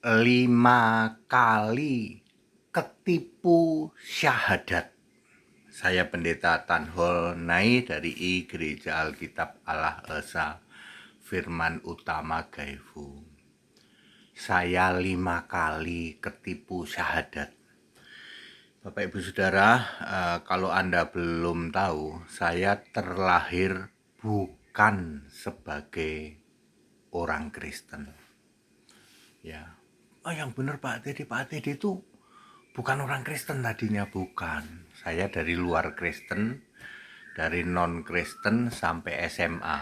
5 kali ketipu syahadat. Saya Pendeta Tan Hol Nai dari Gereja Alkitab Allah Esa Firman Utama Gaifu. Saya 5 kali ketipu syahadat. Bapak Ibu Saudara, kalau Anda belum tahu, saya terlahir bukan sebagai orang Kristen. Ya, yang benar Pak Teddy itu bukan orang Kristen tadinya, bukan. Saya dari luar Kristen, dari non-Kristen sampai SMA,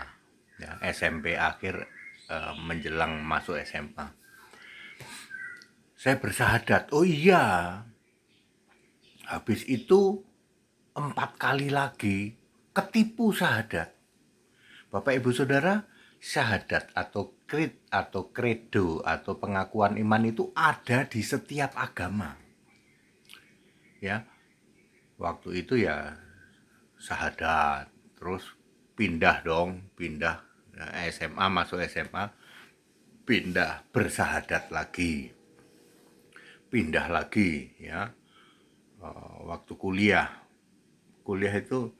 ya, SMP akhir menjelang masuk SMA. Saya bersahadat, oh iya, habis itu 4 kali lagi ketipu syahadat. Bapak Ibu Saudara, syahadat atau creed atau credo atau pengakuan iman itu ada di setiap agama. Ya, waktu itu ya syahadat, terus pindah SMA, masuk SMA, pindah bersahadat lagi, pindah lagi ya. Waktu kuliah itu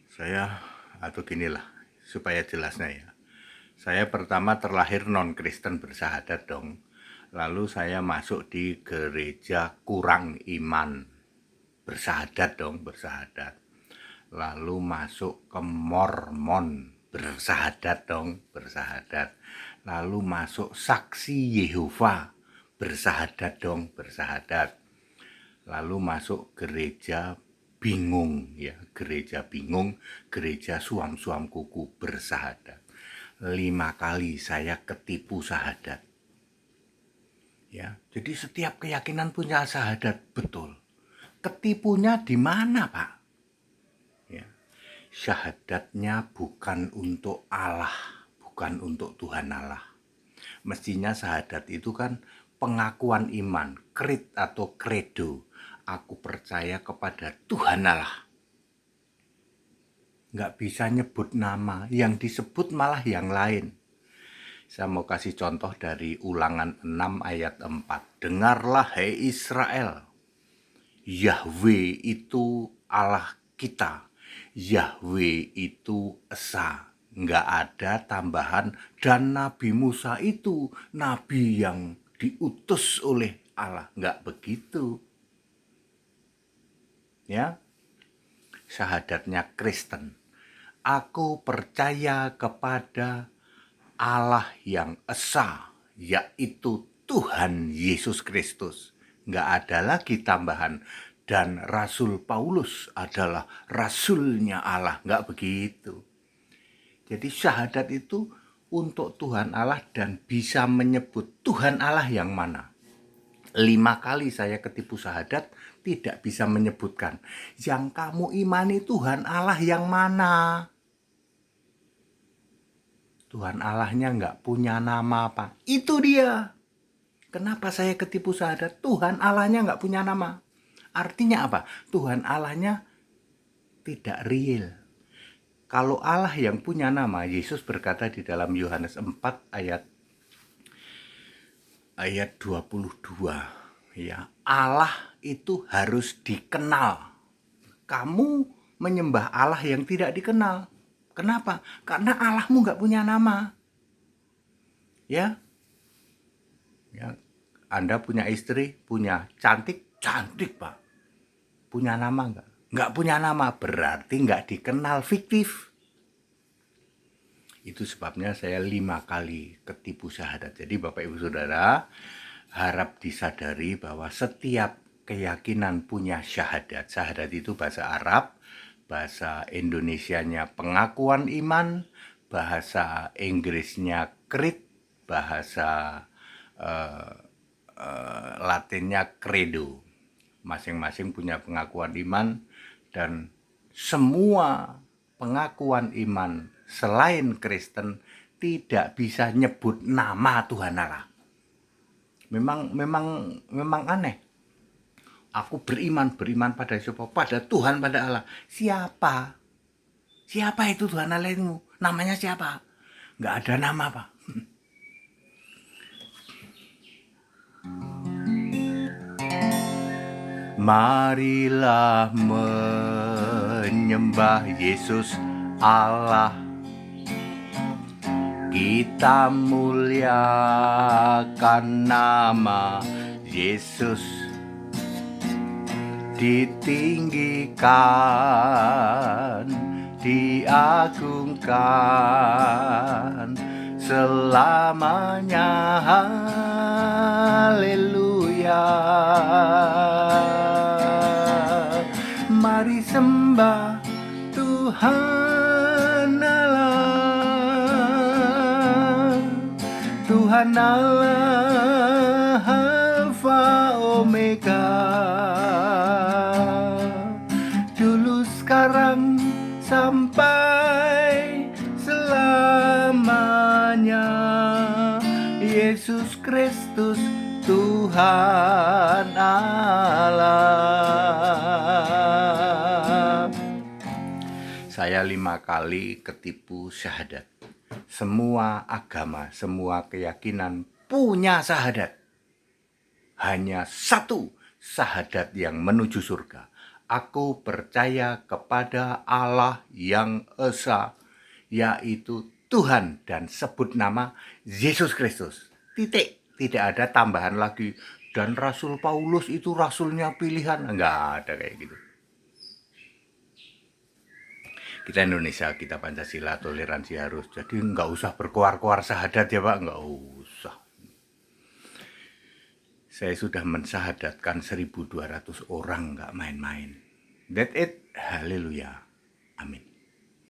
saya, atau ginilah supaya jelasnya ya, saya pertama terlahir non-Kristen bersahadat dong, lalu saya masuk di gereja kurang iman bersahadat, lalu masuk ke Mormon bersahadat, lalu masuk Saksi Yehova bersahadat, lalu masuk gereja bingung, gereja suam-suam kuku bersahadat. 5 kali saya ketipu syahadat. Ya, jadi setiap keyakinan punya syahadat, betul. Ketipunya di mana, Pak? Ya, syahadatnya bukan untuk Allah, bukan untuk Tuhan Allah. Mestinya syahadat itu kan pengakuan iman, creed atau credo. Aku percaya kepada Tuhan Allah. Nggak bisa nyebut nama, yang disebut malah yang lain. Saya mau kasih contoh dari Ulangan 6 ayat 4. Dengarlah hai Israel, Yahweh itu Allah kita, Yahweh itu Esa. Nggak ada tambahan, dan Nabi Musa itu Nabi yang diutus oleh Allah. Nggak begitu. Ya, syahadatnya Kristen. Aku percaya kepada Allah yang Esa, yaitu Tuhan Yesus Kristus. Nggak ada lagi tambahan. Dan Rasul Paulus adalah Rasulnya Allah. Nggak begitu. Jadi syahadat itu untuk Tuhan Allah dan bisa menyebut Tuhan Allah yang mana. 5 kali saya ketipu syahadat, tidak bisa menyebutkan. Yang kamu imani Tuhan Allah yang mana? Tuhan Allahnya nggak punya nama, Pak. Itu dia. Kenapa saya ketipu syahadat? Tuhan Allahnya nggak punya nama. Artinya apa? Tuhan Allahnya tidak real. Kalau Allah yang punya nama, Yesus berkata di dalam Yohanes 4 ayat 22, ya, Allah itu harus dikenal. Kamu menyembah Allah yang tidak dikenal. Kenapa? Karena Allahmu nggak punya nama. Ya, Anda punya istri, punya cantik Pak. Punya nama nggak? Nggak punya nama, berarti nggak dikenal, fiktif. Itu sebabnya saya 5 kali ketipu syahadat. Jadi Bapak Ibu Saudara, harap disadari bahwa setiap keyakinan punya syahadat. Syahadat itu bahasa Arab, bahasa Indonesianya pengakuan iman, bahasa Inggrisnya creed, bahasa Latinnya credo. Masing-masing punya pengakuan iman, dan semua pengakuan iman selain Kristen tidak bisa nyebut nama Tuhan Allah. Memang aneh. Aku beriman pada siapa? Pada Tuhan, pada Allah. Siapa itu Tuhan Allah itu? Namanya siapa? Nggak ada nama, Pak. Marilah menyembah Yesus Allah. Kita muliakan nama Yesus, ditinggikan, diagungkan selamanya. Haleluya. Mari sembah Tuhan Allah, Tuhan Allah, Alfa Omega, dulu sekarang sampai selamanya. Yesus Kristus Tuhan Allah. Saya 5 kali ketipu syahadat. Semua agama, semua keyakinan punya syahadat. Hanya satu syahadat yang menuju surga. Aku percaya kepada Allah yang Esa, yaitu Tuhan, dan sebut nama Yesus Kristus. Titik. Tidak ada tambahan lagi. Dan Rasul Paulus itu rasulnya pilihan. Enggak ada kayak gitu. Kita Indonesia, kita Pancasila, toleransi harus. Jadi enggak usah berkoar-koar syahadat ya Pak, enggak usah. Saya sudah mensyahadatkan 1.200 orang, enggak main-main. That's it. Haleluya. Amin.